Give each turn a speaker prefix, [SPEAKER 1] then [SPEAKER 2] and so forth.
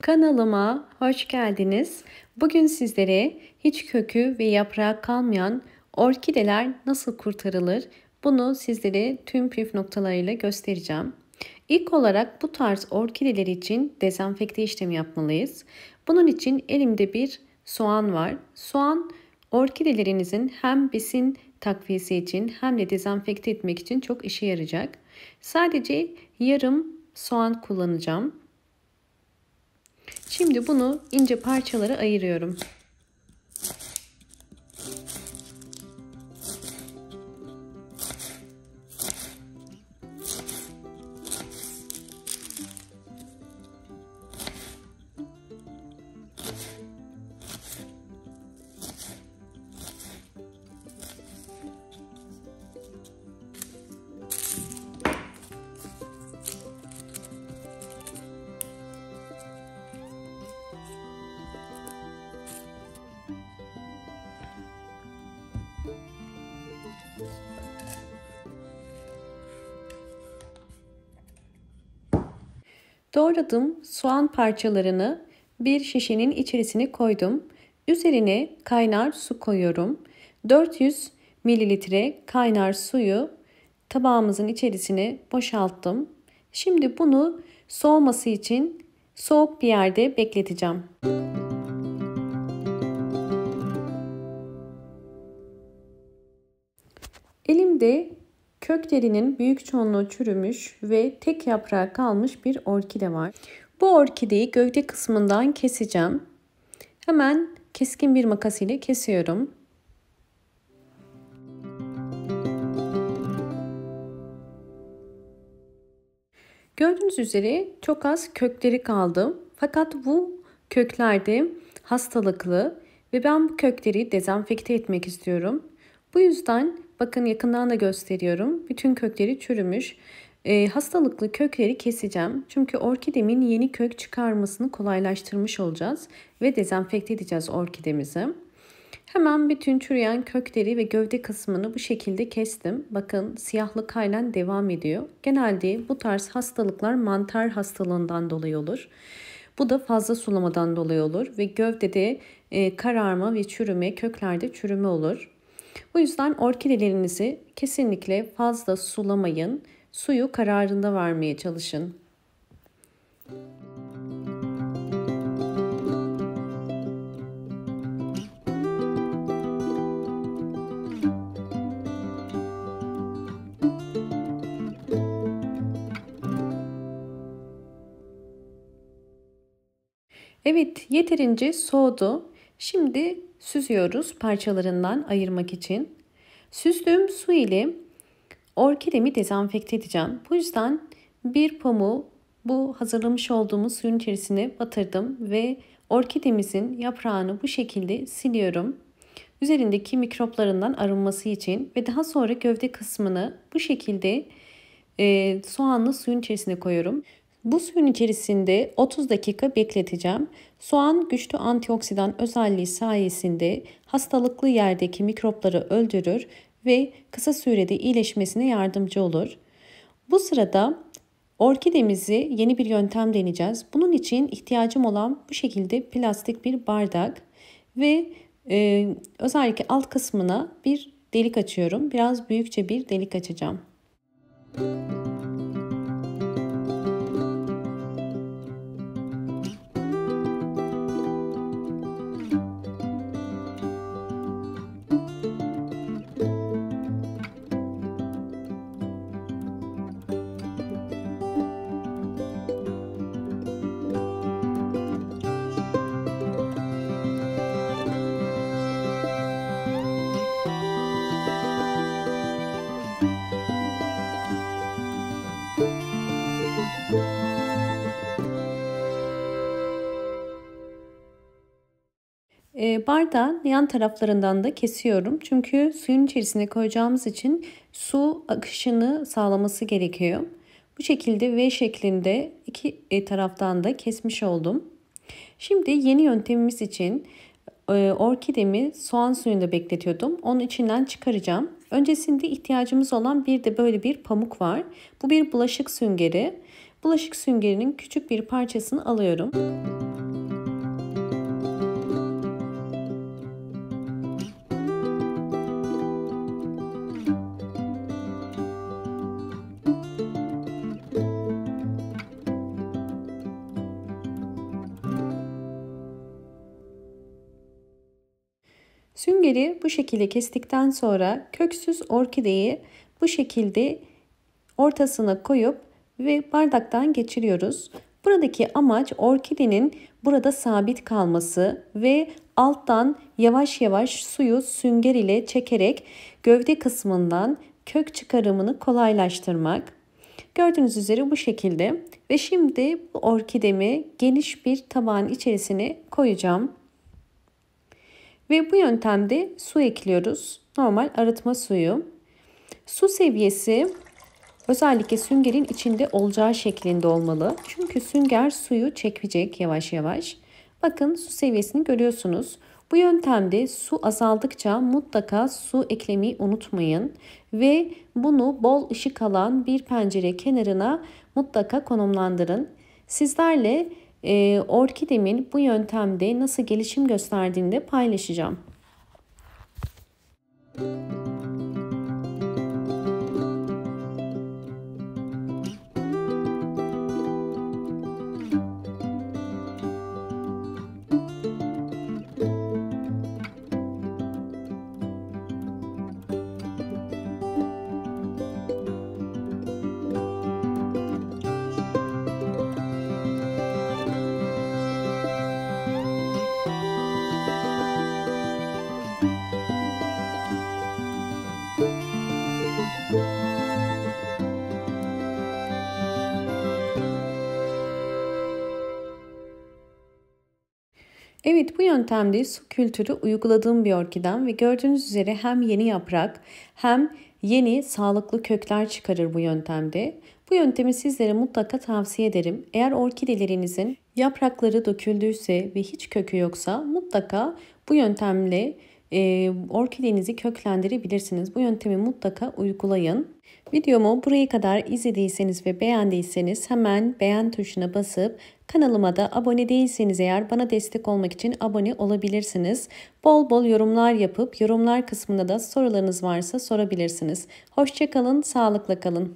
[SPEAKER 1] Kanalıma hoş geldiniz. Bugün sizlere hiç kökü ve yaprağı kalmayan orkideler nasıl kurtarılır? Bunu sizlere tüm püf noktalarıyla göstereceğim. İlk olarak bu tarz orkideler için dezenfekte işlemi yapmalıyız. Bunun için elimde bir soğan var. Soğan orkidelerinizin hem besin takviyesi için hem de dezenfekte etmek için çok işe yarayacak. Sadece yarım soğan kullanacağım. Şimdi bunu ince parçalara ayırıyorum. Doğradığım soğan parçalarını bir şişenin içerisine koydum. Üzerine kaynar su koyuyorum. 400 mililitre kaynar suyu tabağımızın içerisine boşalttım. Şimdi bunu soğuması için soğuk bir yerde bekleteceğim. Elimde köklerinin büyük çoğunluğu çürümüş ve tek yaprağı kalmış bir orkide var. Bu orkideyi gövde kısmından keseceğim. Hemen keskin bir makas ile kesiyorum. Gördüğünüz üzere çok az kökleri kaldı. Fakat bu köklerde hastalıklı ve ben bu kökleri dezenfekte etmek istiyorum. Bu yüzden bakın yakından da gösteriyorum. Bütün kökleri çürümüş. Hastalıklı kökleri keseceğim. Çünkü orkidemin yeni kök çıkarmasını kolaylaştırmış olacağız. Ve dezenfekte edeceğiz orkidemizi. Hemen bütün çürüyen kökleri ve gövde kısmını bu şekilde kestim. Bakın siyahlık halen devam ediyor. Genelde bu tarz hastalıklar mantar hastalığından dolayı olur. Bu da fazla sulamadan dolayı olur ve gövdede kararma ve çürüme, köklerde çürüme olur. Bu yüzden orkidelerinizi kesinlikle fazla sulamayın. Suyu kararında vermeye çalışın. Evet, yeterince soğudu. Şimdi süzüyoruz parçalarından ayırmak için. Süzdüğüm su ile orkidemi dezenfekte edeceğim. Bu yüzden bir pamuğu bu hazırlamış olduğumuz suyun içerisine batırdım ve orkidemizin yaprağını bu şekilde siliyorum. Üzerindeki mikroplarından arınması için ve daha sonra gövde kısmını bu şekilde soğanlı suyun içerisine koyuyorum. Bu suyun içerisinde 30 dakika bekleteceğim. Soğan güçlü antioksidan özelliği sayesinde hastalıklı yerdeki mikropları öldürür ve kısa sürede iyileşmesine yardımcı olur. Bu sırada orkidemizi yeni bir yöntem deneyeceğiz. Bunun için ihtiyacım olan bu şekilde plastik bir bardak ve özellikle alt kısmına bir delik açıyorum. Biraz büyükçe bir delik açacağım. Bardağın yan taraflarından da kesiyorum. Çünkü suyun içerisine koyacağımız için su akışını sağlaması gerekiyor. Bu şekilde V şeklinde iki taraftan da kesmiş oldum. Şimdi yeni yöntemimiz için orkidemi soğan suyunda bekletiyordum. Onu içinden çıkaracağım. Öncesinde ihtiyacımız olan bir de böyle bir pamuk var. Bu bir bulaşık süngeri. Bulaşık süngerinin küçük bir parçasını alıyorum. Süngeri bu şekilde kestikten sonra köksüz orkideyi bu şekilde ortasına koyup ve bardaktan geçiriyoruz. Buradaki amaç orkidenin burada sabit kalması ve alttan yavaş yavaş suyu sünger ile çekerek gövde kısmından kök çıkarımını kolaylaştırmak. Gördüğünüz üzere bu şekilde ve şimdi bu orkidemi geniş bir tabağın içerisine koyacağım. Ve bu yöntemde su ekliyoruz. Normal arıtma suyu. Su seviyesi özellikle süngerin içinde olacağı şeklinde olmalı. Çünkü sünger suyu çekecek yavaş yavaş. Bakın su seviyesini görüyorsunuz. Bu yöntemde su azaldıkça mutlaka su eklemeyi unutmayın. Ve bunu bol ışık alan bir pencere kenarına mutlaka konumlandırın. Sizlerle orkidemin bu yöntemde nasıl gelişim gösterdiğini de paylaşacağım. Evet, bu yöntemde su kültürü uyguladığım bir orkidem ve gördüğünüz üzere hem yeni yaprak hem yeni sağlıklı kökler çıkarır bu yöntemde. Bu yöntemi sizlere mutlaka tavsiye ederim. Eğer orkidelerinizin yaprakları döküldüyse ve hiç kökü yoksa mutlaka bu yöntemle orkidenizi köklendirebilirsiniz. Bu yöntemi mutlaka uygulayın. Videomu buraya kadar izlediyseniz ve beğendiyseniz hemen beğen tuşuna basıp kanalıma da abone değilseniz eğer bana destek olmak için abone olabilirsiniz. Bol bol yorumlar yapıp yorumlar kısmında da sorularınız varsa sorabilirsiniz. Hoşça kalın, sağlıkla kalın.